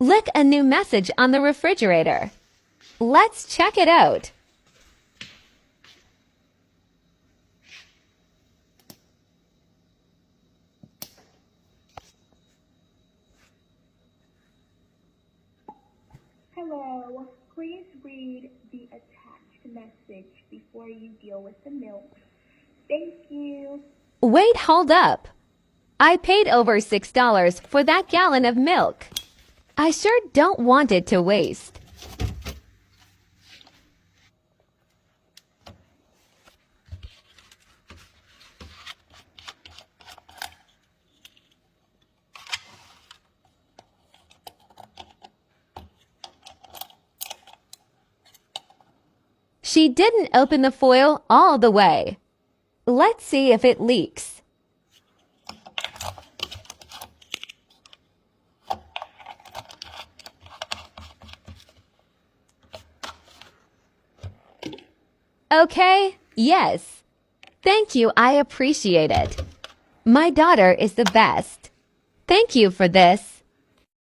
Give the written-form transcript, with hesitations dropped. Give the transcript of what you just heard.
Look, a new message on the refrigerator. Let's check it out. Hello, please read the attached message before you deal with the milk. Thank you. Wait, hold up. I paid over $6 for that gallon of milk. I sure don't want it to waste. She didn't open the foil all the way. Let's see if it leaks. Okay, yes. Thank you, I appreciate it. My daughter is the best. Thank you for this.